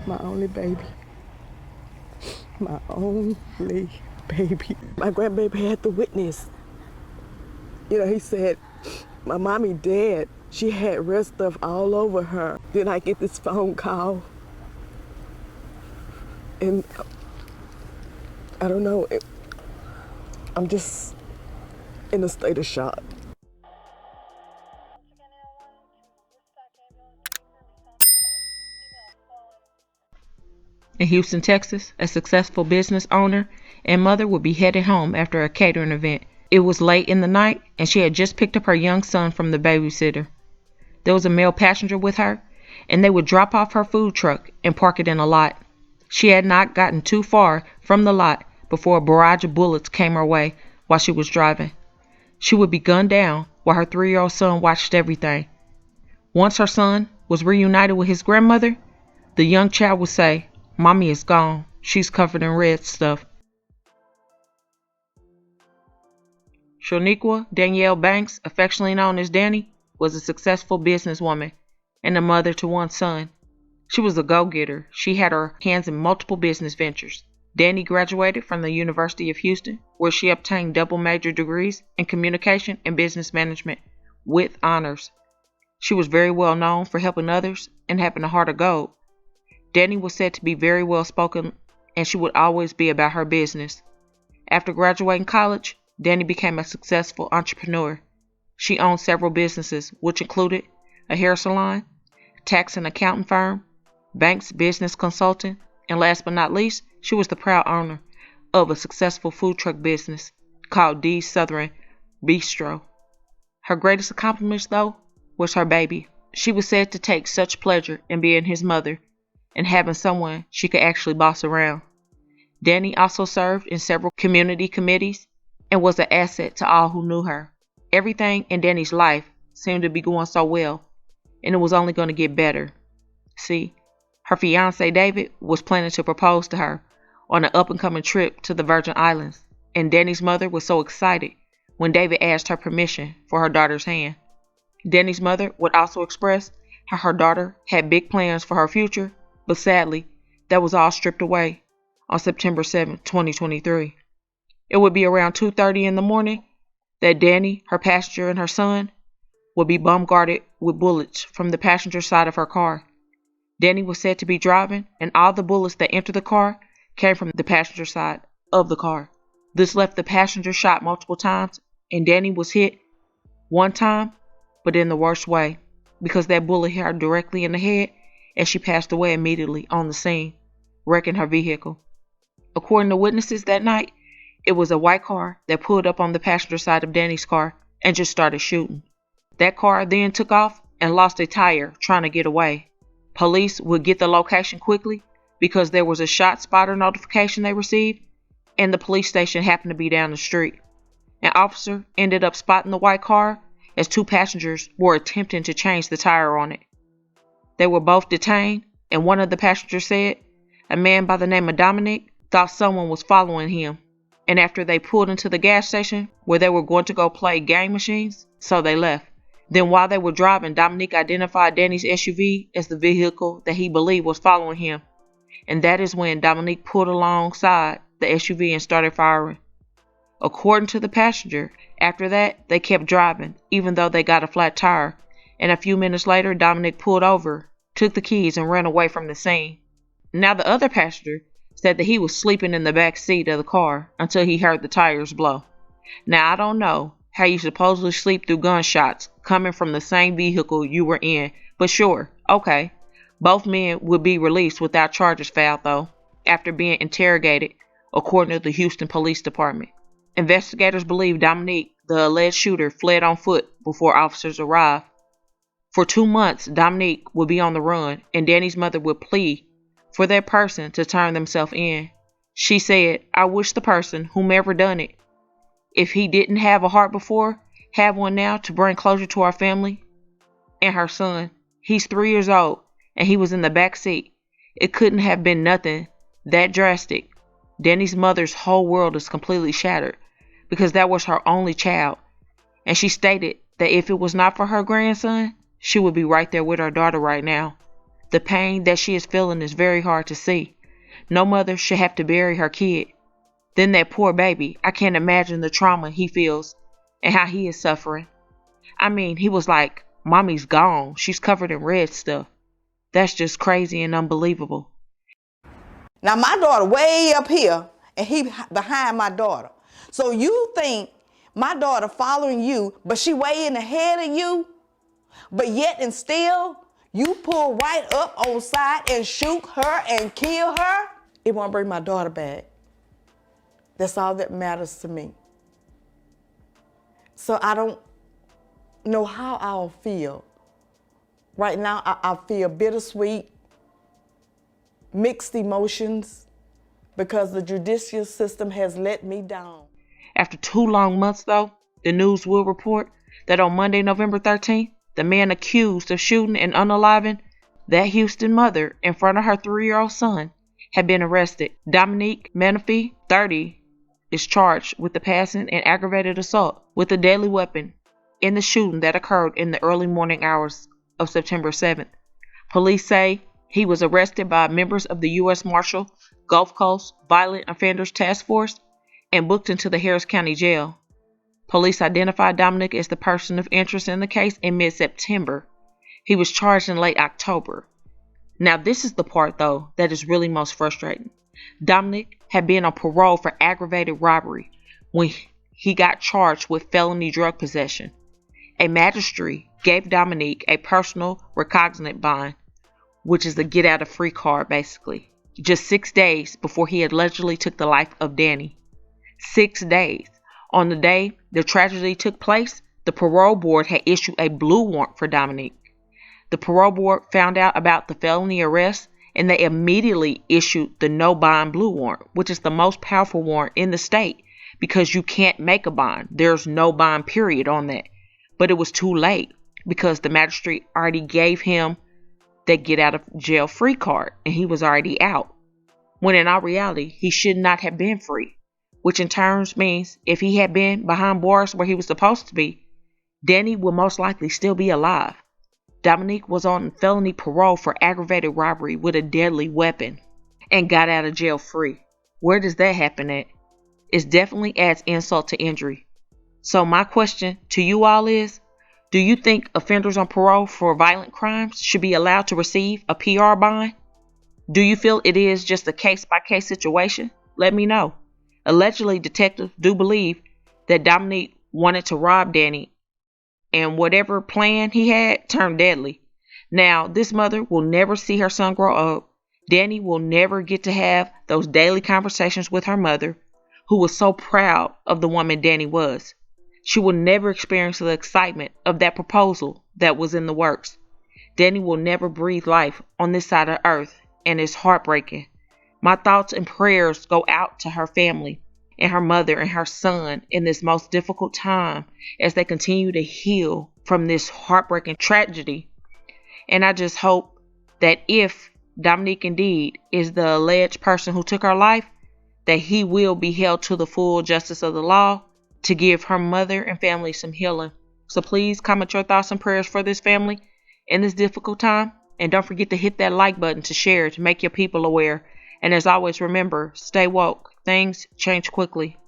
My only baby. My only baby. My grandbaby had to witness. You know, he said, my mommy dead. She had red stuff all over her. Then I get this phone call. And I don't know, I'm just in a state of shock. In Houston, Texas, a successful business owner and mother would be headed home after a catering event. It was late in the night, and she had just picked up her young son from the babysitter. There was a male passenger with her, and they would drop off her food truck and park it in a lot. She had not gotten too far from the lot before a barrage of bullets came her way while she was driving. She would be gunned down while her 3-year-old son watched everything. Once her son was reunited with his grandmother, the young child would say, "Mommy is gone. She's covered in red stuff." Shoniqua Danielle Banks, affectionately known as Danny, was a successful businesswoman and a mother to one son. She was a go-getter. She had her hands in multiple business ventures. Danny graduated from the University of Houston, where she obtained double major degrees in communication and business management with honors. She was very well known for helping others and having a heart of gold. Danny was said to be very well spoken, and she would always be about her business. After graduating college, Danny became a successful entrepreneur. She owned several businesses, which included a hair salon, tax and accounting firm, Banks Business Consulting, and last but not least, she was the proud owner of a successful food truck business called Dee's Southern Bistro. Her greatest accomplishment, though, was her baby. She was said to take such pleasure in being his mother and having someone she could actually boss around. Danny also served in several community committees and was an asset to all who knew her. Everything in Danny's life seemed to be going so well, and it was only going to get better. See, her fiancé David was planning to propose to her on an up-and-coming trip to the Virgin Islands, and Danny's mother was so excited when David asked her permission for her daughter's hand. Danny's mother would also express how her daughter had big plans for her future, but sadly, that was all stripped away on September 7, 2023. It would be around 2:30 in the morning that Danny, her passenger, and her son would be bombarded with bullets from the passenger side of her car. Danny was said to be driving, and all the bullets that entered the car came from the passenger side of the car. This left the passenger shot multiple times, and Danny was hit one time, but in the worst way, because that bullet hit her directly in the head, and she passed away immediately on the scene, wrecking her vehicle. According to witnesses that night, it was a white car that pulled up on the passenger side of Danny's car and just started shooting. That car then took off and lost a tire trying to get away. Police would get the location quickly because there was a shot spotter notification they received, and the police station happened to be down the street. An officer ended up spotting the white car as two passengers were attempting to change the tire on it. They were both detained, and one of the passengers said a man by the name of Dominic thought someone was following him, and after they pulled into the gas station where they were going to go play game machines, so they left. Then while they were driving, Dominic identified Danny's SUV as the vehicle that he believed was following him, and that is when Dominic pulled alongside the SUV and started firing. According to the passenger, after that, they kept driving, even though they got a flat tire, and a few minutes later, Dominic pulled over, took the keys, and ran away from the scene. Now, the other passenger said that he was sleeping in the back seat of the car until he heard the tires blow. Now, I don't know how you supposedly sleep through gunshots coming from the same vehicle you were in, but sure, okay. Both men would be released without charges filed, though, after being interrogated, according to the Houston Police Department. Investigators believe Dominique, the alleged shooter, fled on foot before officers arrived. For 2 months, Dominique would be on the run, and Danny's mother would plead for that person to turn themselves in. She said, "I wish the person, whomever done it, if he didn't have a heart before, have one now to bring closure to our family and her son. He's 3 years old, and he was in the back seat. It couldn't have been nothing that drastic." Danny's mother's whole world is completely shattered because that was her only child, and she stated that if it was not for her grandson, she would be right there with her daughter right now. The pain that she is feeling is very hard to see. No mother should have to bury her kid. Then that poor baby, I can't imagine the trauma he feels and how he is suffering. I mean, he was like, "Mommy's gone. She's covered in red stuff." That's just crazy and unbelievable. Now my daughter way up here and he behind my daughter. So you think my daughter following you, but she way in ahead of you, but yet and still you pull right up on side and shoot her and kill her? It won't bring my daughter back. That's all that matters to me. So I don't know how I'll feel. Right now, I feel bittersweet, mixed emotions, because the judicial system has let me down. After 2 long months, though, the news will report that on Monday, November 13th, the man accused of shooting and unaliving that Houston mother in front of her 3-year-old son had been arrested. Dominique Menifee, 30, is charged with the passing and aggravated assault with a deadly weapon in the shooting that occurred in the early morning hours of September 7th. Police say he was arrested by members of the U.S. Marshal Gulf Coast Violent Offenders Task Force and booked into the Harris County Jail. Police identified Dominic as the person of interest in the case in mid-September. He was charged in late October. Now this is the part, though, that is really most frustrating. Dominic had been on parole for aggravated robbery when he got charged with felony drug possession. A magistrate gave Dominic a personal recognizant bond, which is the get out of free card basically, just 6 days before he allegedly took the life of Danny. 6 days. On the day the tragedy took place, the parole board had issued a blue warrant for Dominic. The parole board found out about the felony arrest and they immediately issued the no bond blue warrant, which is the most powerful warrant in the state because you can't make a bond. There's no bond period on that. But it was too late because the magistrate already gave him that get out of jail free card and he was already out. When in all reality, he should not have been free, which in turn means if he had been behind bars where he was supposed to be, Danny would most likely still be alive. Dominique was on felony parole for aggravated robbery with a deadly weapon and got out of jail free. Where does that happen at? It definitely adds insult to injury. So my question to you all is, do you think offenders on parole for violent crimes should be allowed to receive a PR bond? Do you feel it is just a case-by-case situation? Let me know. Allegedly, detectives do believe that Dominique wanted to rob Danny and whatever plan he had turned deadly. Now, this mother will never see her son grow up. Danny will never get to have those daily conversations with her mother, who was so proud of the woman Danny was. She will never experience the excitement of that proposal that was in the works. Danny will never breathe life on this side of earth, and it's heartbreaking. My thoughts and prayers go out to her family and her mother and her son in this most difficult time as they continue to heal from this heartbreaking tragedy. And I just hope that if Dominique indeed is the alleged person who took her life, that he will be held to the full justice of the law to give her mother and family some healing. So please comment your thoughts and prayers for this family in this difficult time. And don't forget to hit that like button to share to make your people aware. And as always, remember, stay woke. Things change quickly.